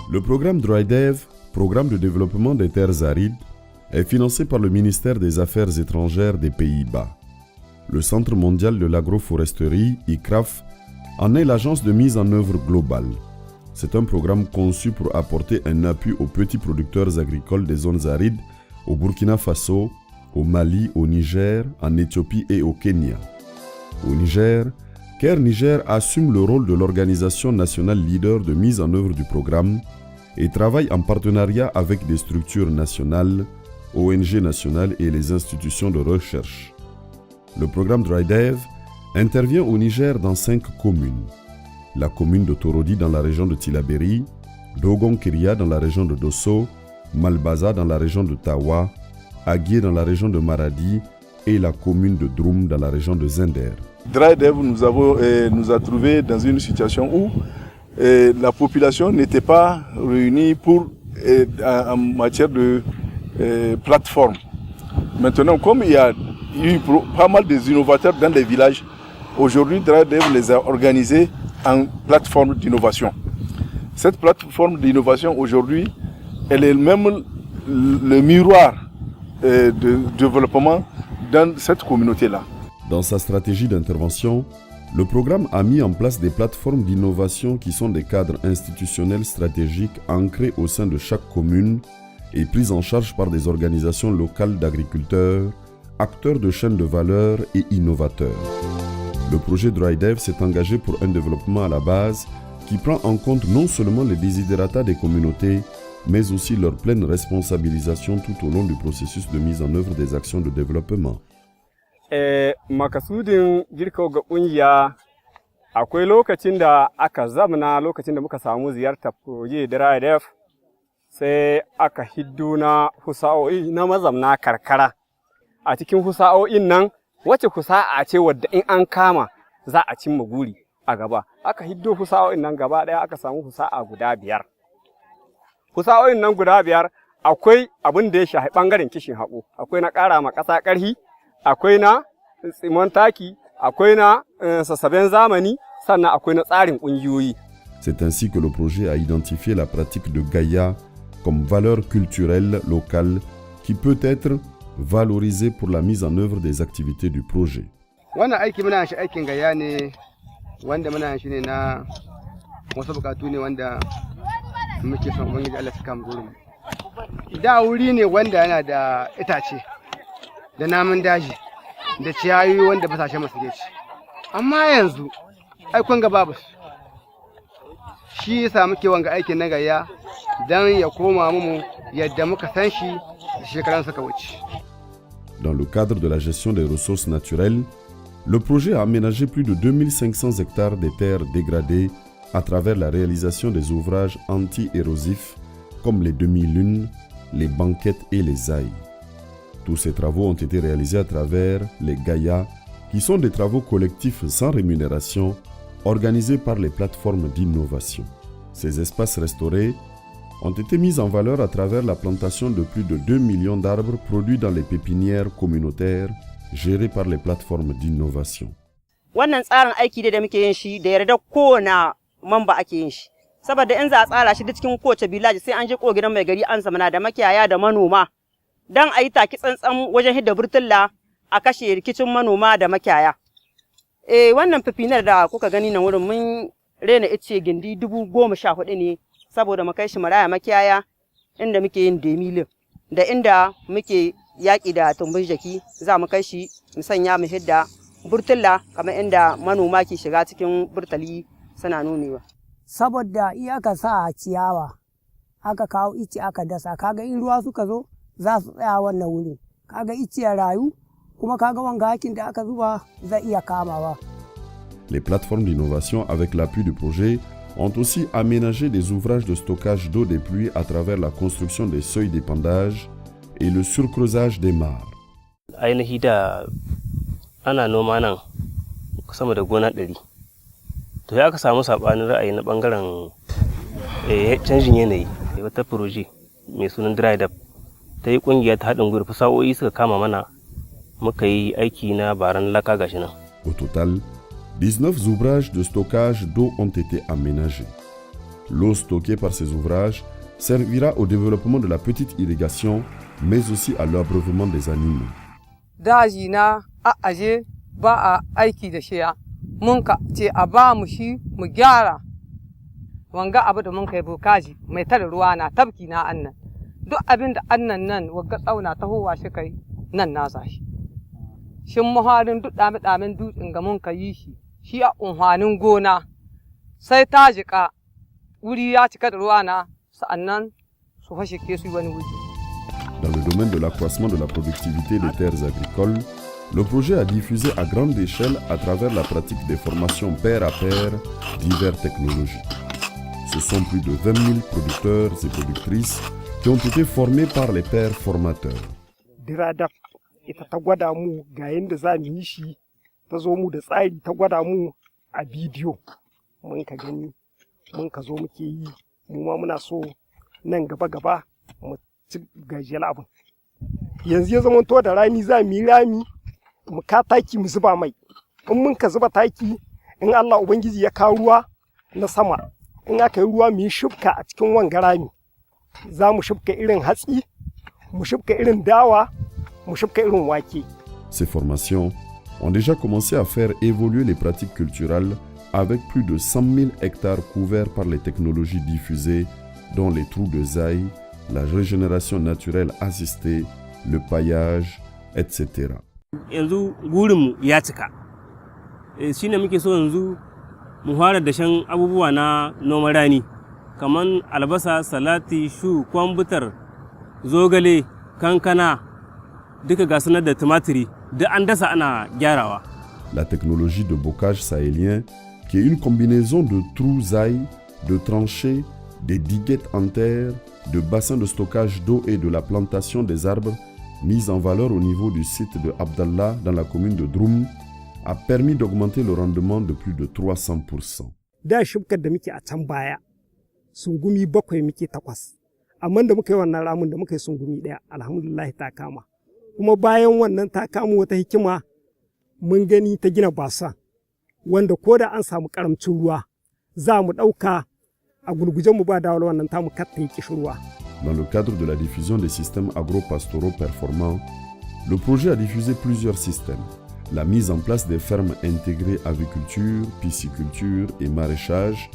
Le programme DryDev, programme de développement des terres arides, est financé par le ministère des Affaires étrangères des Pays-Bas. Le Centre mondial de l'agroforesterie, ICRAF, en est l'agence de mise en œuvre globale. C'est un programme conçu pour apporter un appui aux petits producteurs agricoles des zones arides au Burkina Faso, au Mali, au Niger, en Éthiopie et au Kenya. Au Niger, CARE Niger assume le rôle de l'organisation nationale leader de mise en œuvre du programme et travaille en partenariat avec des structures nationales, ONG nationales et les institutions de recherche. Le programme DryDev intervient au Niger dans 5 communes. La commune de Torodi dans la région de Tillabéri, Dogon-Kiria dans la région de Dosso, Malbaza dans la région de Tawa, Aguié dans la région de Maradi et la commune de Droum dans la région de Zender. DryDev nous a trouvés dans une situation où la population n'était pas réunie en matière de plateforme. Maintenant, comme il y a eu pas mal d'innovateurs dans les villages, aujourd'hui DryDev les a organisés en plateforme d'innovation. Cette plateforme d'innovation aujourd'hui, elle est même le miroir de développement dans cette communauté-là. Dans sa stratégie d'intervention, le programme a mis en place des plateformes d'innovation qui sont des cadres institutionnels stratégiques ancrés au sein de chaque commune et pris en charge par des organisations locales d'agriculteurs, acteurs de chaînes de valeur et innovateurs. Le projet DryDev s'est engagé pour un développement à la base qui prend en compte non seulement les desiderata des communautés, mais aussi leur pleine responsabilisation tout au long du processus de mise en œuvre des actions de développement. Makasudin girka ga kungiya akwai lokacin da aka zamana lokacin da muka samu ziyartar proje DryDev sai aka hiddo na husa'o'i na mazamna karkara. A cikin husa'o'in nan wace husa'a ce wadda in an kama za a cimma guri a gaba. Aka hiddo husa'o'in nan gaba daya aka samu husa'a guda 5. Husa'o'in nan guda 5 akwai abin da ya shafi bangaren kishin haƙo, akwai na ƙara ma ƙasa ƙarfi, akwai na tsimon taki, akwai na sassaben zamani, sannan akwai na tsarin ƙungiyoyi. C'est ainsi que le projet a identifié la pratique de Gaïa comme valeur culturelle locale qui peut être valorisée pour la mise en œuvre des activités du projet. Wannan aiki muna shi aikin Gaïa ne wanda muna shi ne na wasu bukatu ne wanda muke son ubangiji Allah ya kama gurin. Da wuri ne wanda yana da itace da namun daji da ciyayi wanda basashe masu ke ci. Amma yanzu aikon ga babu shi yasa muke wanga aikin na Gaïa dan ya koma mu yadda muka san shi shekaran suka wuce. Dans le cadre de la gestion des ressources naturelles, le projet a aménagé plus de 2500 hectares de terres dégradées à travers la réalisation des ouvrages anti-érosifs comme les demi-lunes, les banquettes et les ailes. Tous ces travaux ont été réalisés à travers les Gaïa, qui sont des travaux collectifs sans rémunération, organisés par les plateformes d'innovation. Ces espaces restaurés ont été mis en valeur à travers la plantation de plus de 2 millions d'arbres produits dans les pépinières communautaires gérées par les plateformes d'innovation. Wannan tsarin aiki da muke yin shi da yarda kowane mamba ake yin shi. Saboda in za a tsara shi da cikin kowace village sai an je ko gidan mai gari an zamana da makiyaya da manoma. Dan a yi taki tsantsan wajen hidda burtulla a kashe rikicin manoma da makiyaya. Wannan pepinar da kuka gani nan wurin mun rena ice gindi 14,000 ne saboda mu kai shi maraya makiyaya inda muke yin demilin da inda muke yaƙi da tumbin jaki za mu kai shi mu sanya mu hidda burtulla kamar inda manoma ke shiga cikin burtali suna nomewa. Saboda aka sa ciyawa aka kawo ice aka dasa kaga in ruwa suka zo za su tsaya wannan wuri kaga ice ya rayu kuma kaga wanga hakin da aka zuba zai iya kamawa. Les plateformes d'innovation avec l'appui du projet ont aussi aménagé des ouvrages de stockage d'eau des pluies à travers la construction des seuils d'épandage et le surcreusage des mares. Ainihi da ana noma nan sama da gona 100. To ya aka samu sabanin ra'ayi na bangaren canjin yanayi. Wata proje mai sunan DryDev ta yi kungiya ta haɗin gwiwar fasahohi suka kama mana muka yi aiki na baran laka gashi nan. Au total, 19 ouvrages de stockage d'eau ont été aménagés. L'eau stockée par ces ouvrages servira au développement de la petite irrigation, mais aussi à l'abreuvement des animaux. Daji na a aje ba a aiki da shiya, mun ka ce a ba mu shi mu gyara. Wanga abu da mun kai bukaji mai tare ruwa na tabki na annan. Duk abin da annan nan wagga tsauna tahowa shi kai nan nasa shi. Shin muharin duk dame-damen dutsen ga mun ka yi shi a unhwanin gona. Sai ta jika wuri ya cika da ruwa na sa'annan su fashe ke su wani wuri. Dans le domaine de l'accroissement de la productivité des terres agricoles, le projet a diffusé à grande échelle à travers la pratique des formations pair à pair diverses technologies. Ce sont plus de 20 000 producteurs et productrices qui ont été formés par les pairs formateurs. Diradap ita ta gwada mu ga yadda za mu yi shi, ta zo mu da tsari ta gwada mu a bidiyo. Mun ka gani, mun ka zo muke yi, mu ma muna so nan gaba-gaba mu ci gajiyar abin. Yanzu ya zama to da rani za mu yi rami, mu ka taki mu zuba mai. In mun ka zuba taki, in Allah Ubangiji ya kawo ruwa na sama, in aka yi ruwa mu yi shubka a cikin wanga rami. Za mu shubka irin hatsi, mu shubka irin dawa, mu shubka irin wake. Ces formations ont déjà commencé à faire évoluer les pratiques culturelles avec plus de 100 000 hectares couverts par les technologies diffusées, dont les trous de zaï, la régénération naturelle assistée, le paillage, etc. Yanzu gurinmu ya cika. Shi ne muke so yanzu mu fara dashen abubuwa na noman rani, kaman albasa, salati, shu, kwambutar, zogale, kankana, duka gasunan da tumatiri, duk an dasa ana gyarawa. La technologie de bocage sahélien, qui est une combinaison de trous zaï, de tranchées, des diguettes en terre, de bassins de stockage d'eau et de la plantation des arbres mise en valeur au niveau du site de Abdallah dans la commune de Droum, a permis d'augmenter le rendement de plus de 300%. Da shubkar da muke a can baya, sungumi 7 muke 8. Amma da muka yi wannan ramin da muka yi sungumi 1, alhamdulillah ta kama. Kuma bayan wannan ta kama wata hikima mun gani ta gina basa, wanda ko da an samu karamcin ruwa, za mu ɗauka a gurgujen mu ba da wannan ta mu katta yi kishirwa. Dans le cadre de la diffusion des systèmes agro-pastoraux performants, le projet a diffusé plusieurs systèmes. La mise en place des fermes intégrées aviculture, pisciculture et maraîchage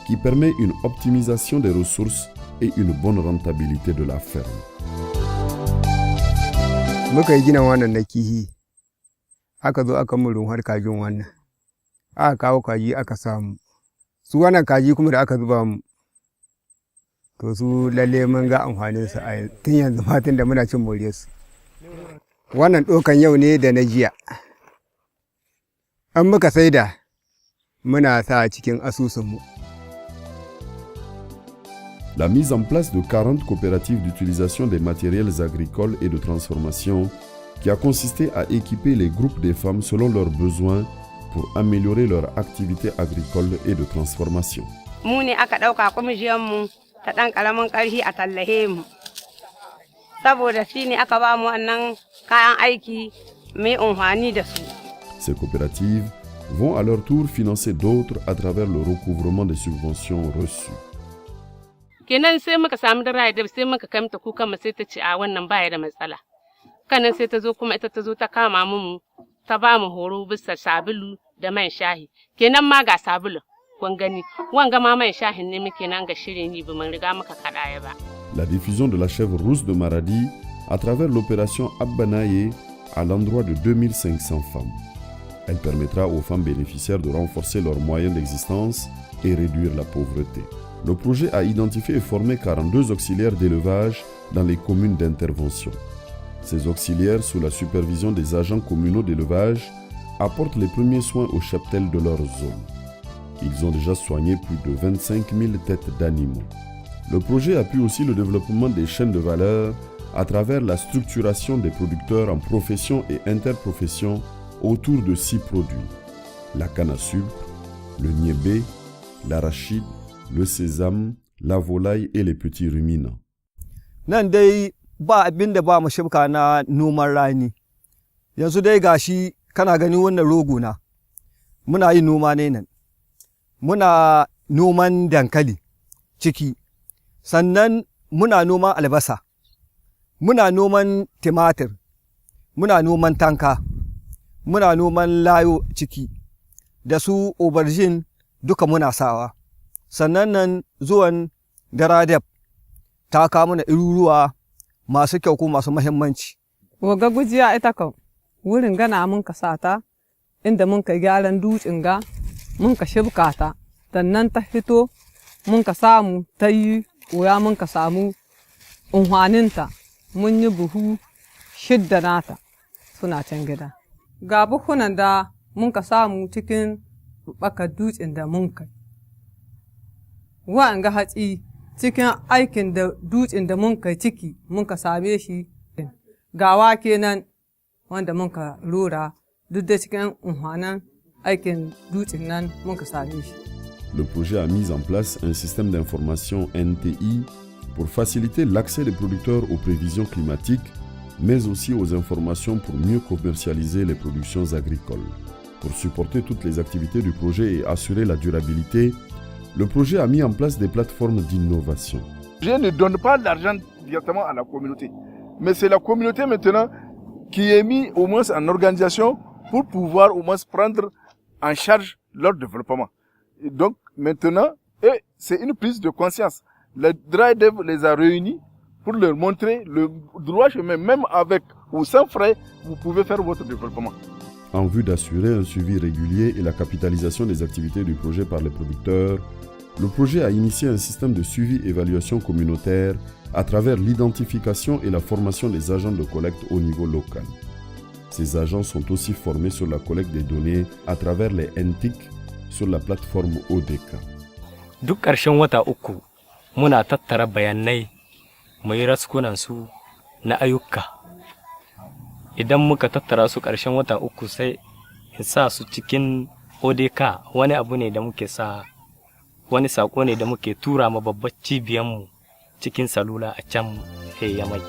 qui permet une optimisation des ressources et une bonne rentabilité de la ferme. Muka yi gina wannan na kihi, aka zo aka mun runhar kajin wannan, aka kawo kaji aka samu. Su wannan kaji kuma da aka zuba mu, to su lalle mun ga amfanin su a tun yanzu matan da muna cin more su. Wannan dokan yau ne da na jiya. An muka saida muna sa cikin asusun mu. La mise en place de 40 coopératives d'utilisation des matériels agricoles et de transformation qui a consisté à équiper les groupes des femmes selon leurs besoins pour améliorer leur activité agricole et de transformation. Mu ne aka ɗauka kwamishiyanmu ta ɗan ƙaramin ƙarfi a tallahe mu. Saboda shi ne aka ba mu wannan kayan aiki mai amfani da su. Ces coopératives vont à leur tour financer d'autres à travers le recouvrement des subventions reçues. Kenan sai muka samu da rayar da sai muka kamta kukan mu sai ta ce a wannan baya da matsala. Kanan sai ta zo kuma ita ta zo ta kama mu ta ba mu horo bisa sabulu da man shahi. Kenan ma ga sabulu kun gani wanga ma man shahin ne muke nan ga shirin yi ba mun riga muka kadaya ba. La diffusion de la chèvre rousse de Maradi à travers l'opération Abbanaye à l'endroit de 2500 femmes. Elle permettra aux femmes bénéficiaires de renforcer leurs moyens d'existence et réduire la pauvreté. Le projet a identifié et formé 42 auxiliaires d'élevage dans les communes d'intervention. Ces auxiliaires, sous la supervision des agents communaux d'élevage, apportent les premiers soins aux cheptels de leur zone. Ils ont déjà soigné plus de 25 000 têtes d'animaux. Le projet appuie aussi le développement des chaînes de valeur à travers la structuration des producteurs en profession et interprofession autour de 6 produits: la canne à sucre, le niébé, l'arachide, le sésame, la volaille et les petits ruminants. Nan dai ba abin da ba mu shibka na noman rani. Yanzu dai gashi kana gani wannan rogo na. Muna yin noma ne nan. Muna noman dankali. ciki. Sannan muna noman albasa, muna noman timatir, muna noman tanka, muna noman layo ciki, da su aubergine duka muna sawa. Sannan nan zuwan Daradep ta kawo mana iruruwa masu kyau ko masu mahimmanci. Waga gujiya ita kan wurin gana mun ka sata inda mun ka gyaran dutsen ga mun ka shibka ta, sannan ta fito mun ka samu ta yi wuya mun ka samu unhwaninta mun yi buhu 6 nata suna can gida. Ga buhunan da mun ka samu cikin baka dutsen da mun kai. Wa'anga hatsi cikin aikin da dutsen da mun kai ciki mun ka same shi. Ga wake nan wanda mun ka rura duk da cikin unhwanan aikin dutsen nan mun ka same shi. Le projet a mis en place un système d'information NTI pour faciliter l'accès des producteurs aux prévisions climatiques, mais aussi aux informations pour mieux commercialiser les productions agricoles. Pour supporter toutes les activités du projet et assurer la durabilité, le projet a mis en place des plateformes d'innovation. Je ne donne pas l'argent directement à la communauté, mais c'est la communauté maintenant qui est mise au moins en organisation pour pouvoir au moins prendre en charge leur développement. Et donc maintenant, c'est une prise de conscience. Le DRAEDEV les a réunis pour leur montrer le droit chemin, même avec ou sans frais, vous pouvez faire votre développement. En vue d'assurer un suivi régulier et la capitalisation des activités du projet par les producteurs, le projet a initié un système de suivi-évaluation communautaire à travers l'identification et la formation des agents de collecte au niveau local. Ces agents sont aussi formés sur la collecte des données à travers les NTIC sur la plateforme ODK. Duk ƙarshen wata uku muna tattara bayanai mai raskunan su na ayyuka. Idan muka tattara su ƙarshen wata uku sai in sa su cikin ODK, wani abu ne da muke sa, wani sako ne da muke tura ma babbar cibiyanmu cikin salula a can Yamai.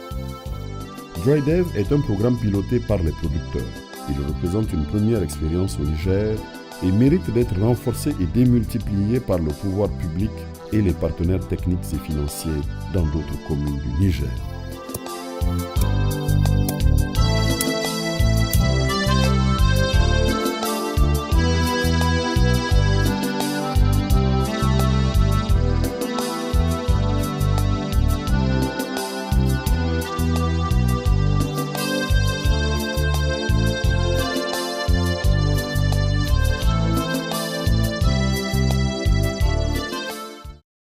DRAEDEV est un programme piloté par les producteurs. Il représente une première expérience au Niger et mérite d'être renforcé et démultiplié par le pouvoir public et les partenaires techniques et financiers dans d'autres communes du Niger.